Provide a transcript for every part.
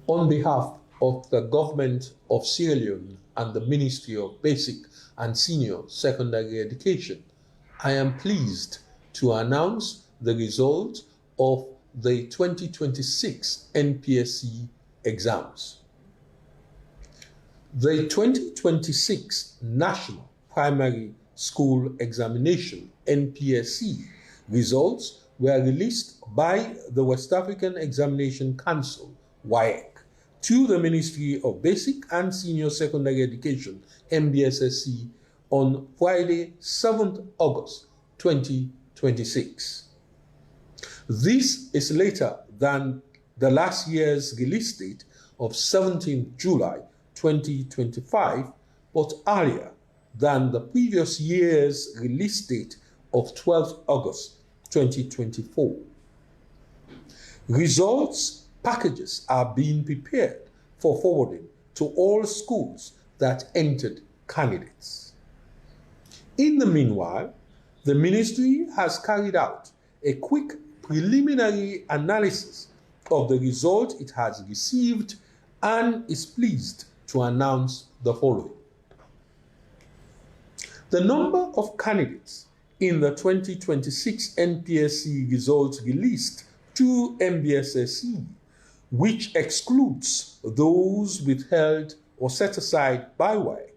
On behalf of the Government of Sierra Leone and the Ministry of Basic and Senior Secondary Education, I am pleased to announce the result of the 2026 NPSC exams. The 2026 National Primary School Examination NPSC results were released by the West African Examination Council, WAEC, to the Ministry of Basic and Senior Secondary Education, NPSC, on Friday, 7th August 2026. This is later than the last year's release date of 17th July 2025, but earlier than the previous year's release date of 12th August 2024. Results packages are being prepared for forwarding to all schools that entered candidates. In the meanwhile, the ministry has carried out a quick preliminary analysis of the result it has received and is pleased to announce the following. The number of candidates in the 2026 NPSC results released to NPSC, which excludes those withheld or set aside by WAEC,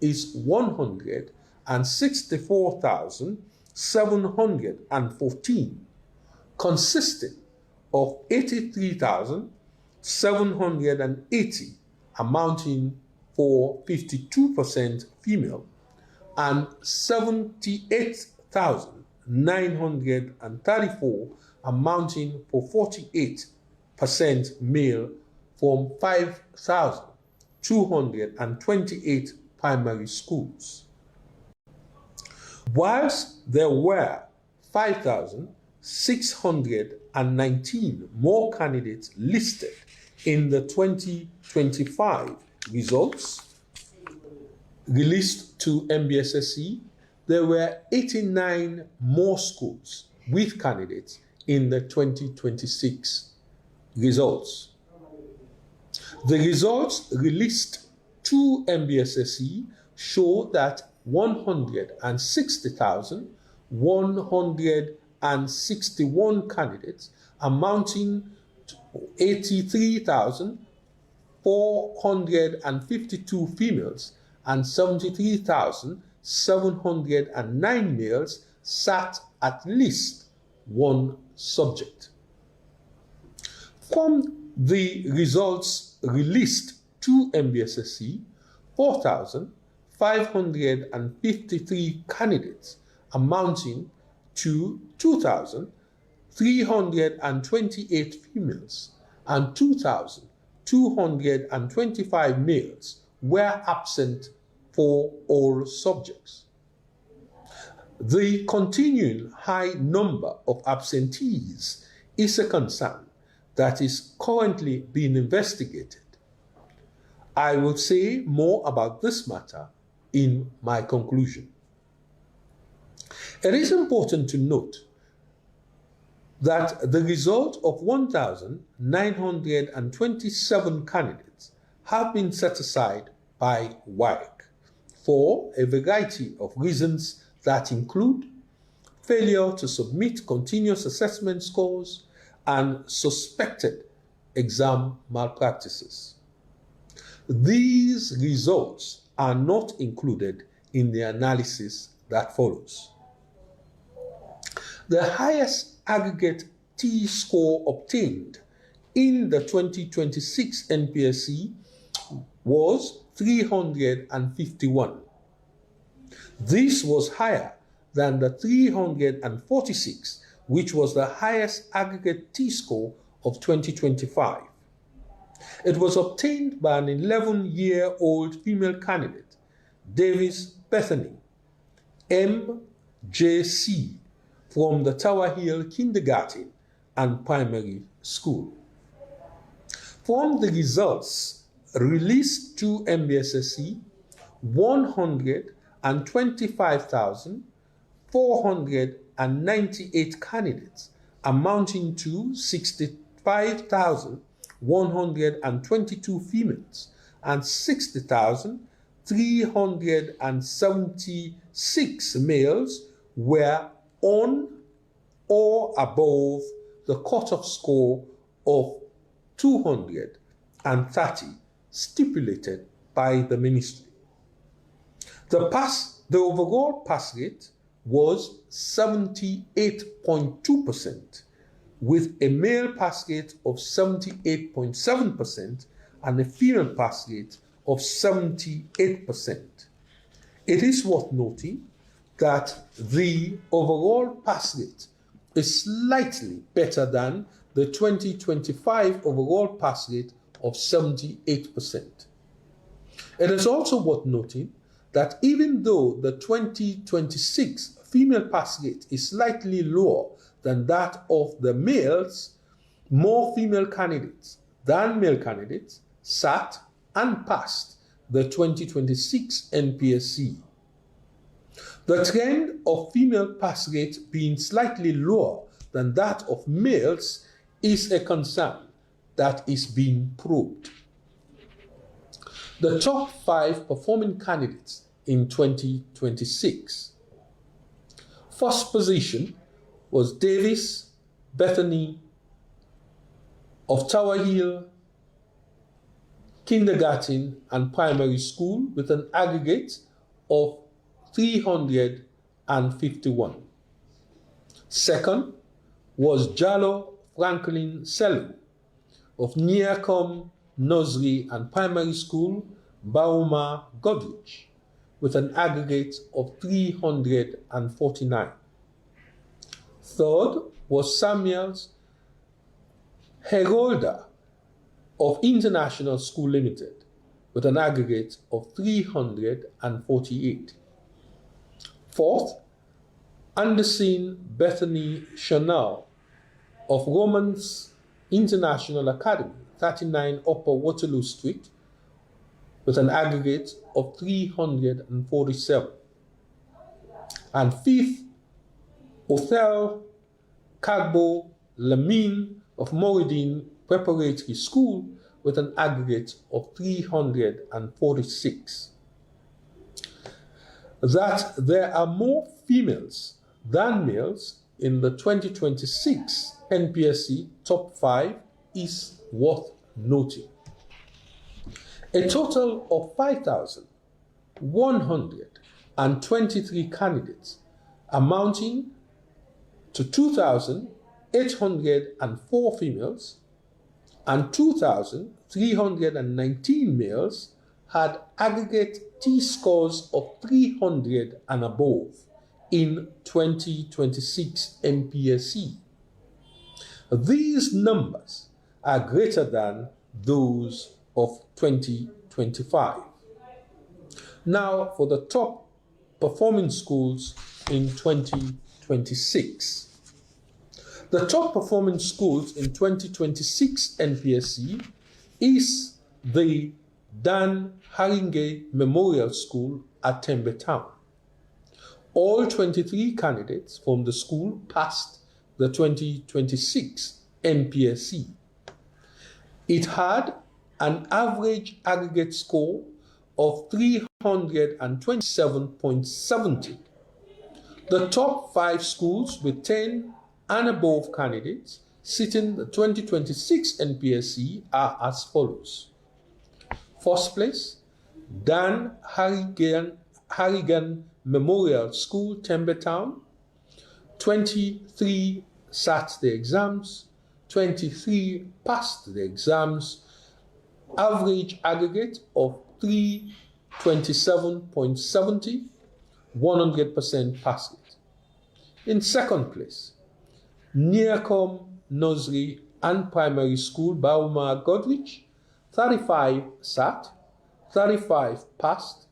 is 164,714, consisting of 83,780, amounting for 52% female, and 78,934, amounting for 48% male, from 5,228 primary schools. Whilst there were 5,619 more candidates listed in the 2025 results released to NPSC, there were 89 more schools with candidates in the 2026 results. The results released to NPSC show that 160,161 candidates, amounting to 83,452 females and 73,709 males, sat at least one subject. From the results released to NPSC, 4,553 candidates, amounting to 2,328 females and 2,225 males, were absent for all subjects. The continuing high number of absentees is a concern that is currently being investigated. I will say more about this matter in my conclusion. It is important to note that the result of 1,927 candidates have been set aside by WAEC for a variety of reasons that include failure to submit continuous assessment scores and suspected exam malpractices. These results are not included in the analysis that follows. The highest aggregate T-score obtained in the 2026 NPSC was 351. This was higher than the 346, which was the highest aggregate T-score of 2025. It was obtained by an 11-year-old female candidate, Davis Bethany, MJC, from the Tower Hill Kindergarten and Primary School. From the results released to NPSC, 125,498 candidates, amounting to 65,1 60,122 females and 60,376 males were on or above the cutoff score of 230 stipulated by the ministry. The overall pass rate was 78.2%, with a male pass rate of 78.7% and a female pass rate of 78%. It is worth noting that the overall pass rate is slightly better than the 2025 overall pass rate of 78%. It is also worth noting that even though the 2026 female pass rate is slightly lower than that of the males, more female candidates than male candidates sat and passed the 2026 NPSC. The trend of female pass rate being slightly lower than that of males is a concern that is being probed. The top 5 performing candidates in 2026. First position was Davis Bethany of Tower Hill Kindergarten and Primary School with an aggregate of 351. Second was Jallo Franklin Selu of Nearcombe Nursery and Primary School, Bauma, Godrich, with an aggregate of 349. Third was Samuels Herolda of International School Limited, with an aggregate of 348. Fourth, Anderson Bethany Chanel of Romans International Academy, 39 Upper Waterloo Street, with an aggregate of 347. And fifth, Othel Kagbo Lamine of Moridin Preparatory School, with an aggregate of 346. That there are more females than males in the 2026 NPSC top 5 is worth noting. A total of 5,123 candidates, amounting to 2,804 females and 2,319 males, had aggregate T-scores of 300 and above in 2026 NPSC. These numbers are greater than those of 2025. Now for the top performing schools in 2026. The top performing schools in 2026 NPSC is the Dan Haringe Memorial School at Tembe Town. All 23 candidates from the school passed the 2026 NPSC. It had an average aggregate score of 327.70. The top 5 schools with 10 and above candidates sitting the 2026 NPSC are as follows. First place, Dan Harrigan Memorial School, Tembe Town. 23 sat the exams, 23 passed the exams, average aggregate of 327.70, 100% pass rate. In second place, Nearcombe Nursery and Primary School, Bauma, Godrich. 35 sat, 35 passed,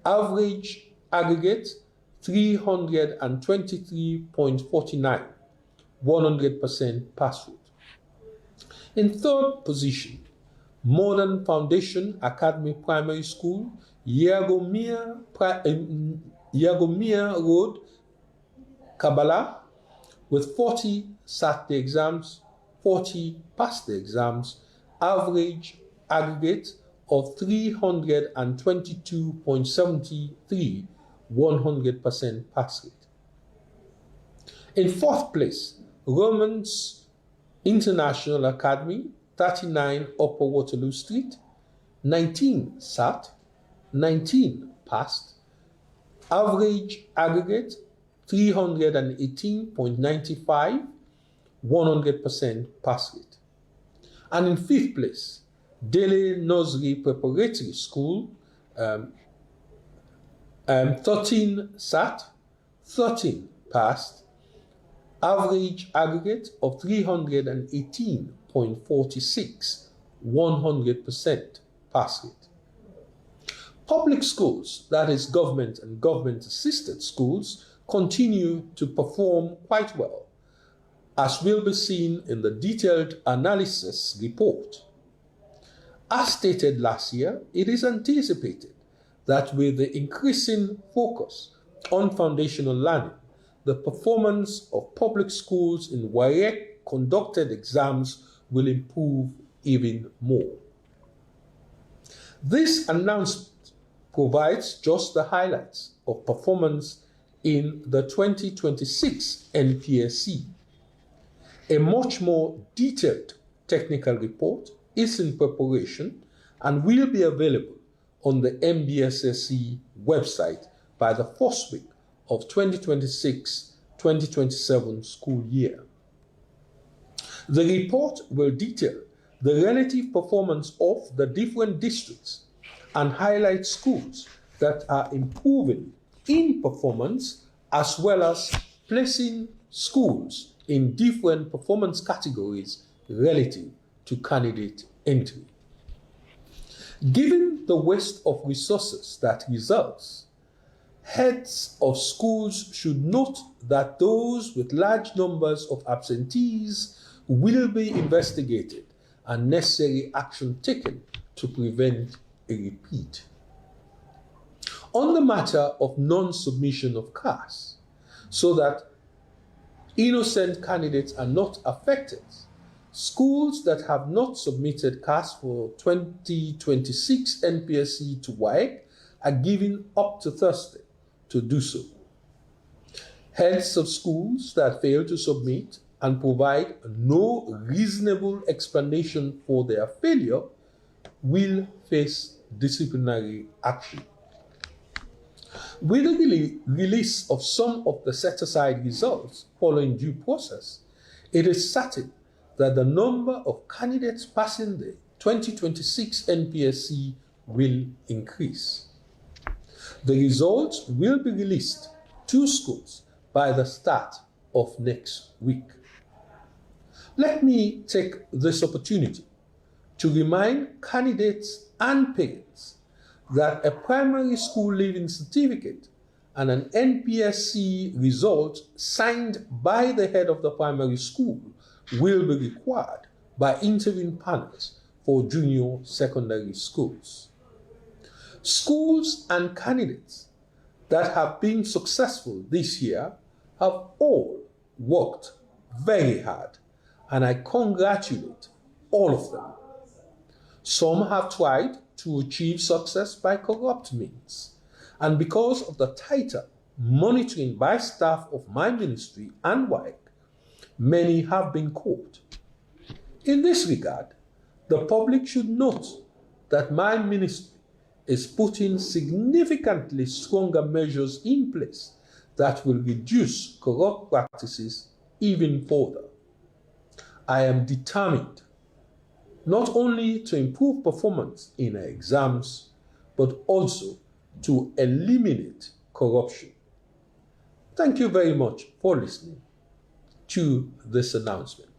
average aggregate 323.49, 100% pass rate. In third position, Modern Foundation Academy Primary School, Yagomia Road, Kabbalah, with 40 sat the exams, 40 passed the exams, average aggregate of 322.73, 100% pass rate. In fourth place, Romans International Academy, 39 Upper Waterloo Street, 19 sat, 19 passed, average aggregate 318.95, 100% pass rate. And in fifth place, Daily Nursery Preparatory School, 13 sat, 13 passed, average aggregate of 318.46, 100% pass rate. Public schools, that is government and government-assisted schools, continue to perform quite well, as will be seen in the detailed analysis report. As stated last year, it is anticipated that with the increasing focus on foundational learning, the performance of public schools in WAEC conducted exams will improve even more. This announcement provides just the highlights of performance in the 2026 NPSC. A much more detailed technical report is in preparation and will be available on the NPSC website by the first week of 2026-2027 school year. The report will detail the relative performance of the different districts and highlight schools that are improving in performance, as well as placing schools in different performance categories relative to candidate entry. Given the waste of resources that results, heads of schools should note that those with large numbers of absentees will be investigated and necessary action taken to prevent a repeat. On the matter of non-submission of CAS, so that innocent candidates are not affected, schools that have not submitted CAS for 2026 NPSC to WAEC are given up to Thursday to do so. Heads of schools that fail to submit and provide no reasonable explanation for their failure will face disciplinary action. With the release of some of the set-aside results following due process, it is certain that the number of candidates passing the 2026 NPSC will increase. The results will be released to schools by the start of next week. Let me take this opportunity to remind candidates and parents that a primary school leaving certificate and an NPSC result signed by the head of the primary school will be required by interviewing panels for junior secondary schools. Schools and candidates that have been successful this year have all worked very hard, and I congratulate all of them. Some have tried to achieve success by corrupt means, and because of the tighter monitoring by staff of my ministry and WAEC, many have been caught. In this regard, the public should note that my ministry is putting significantly stronger measures in place that will reduce corrupt practices even further. I am determined not only to improve performance in our exams, but also to eliminate corruption. Thank you very much for listening to this announcement.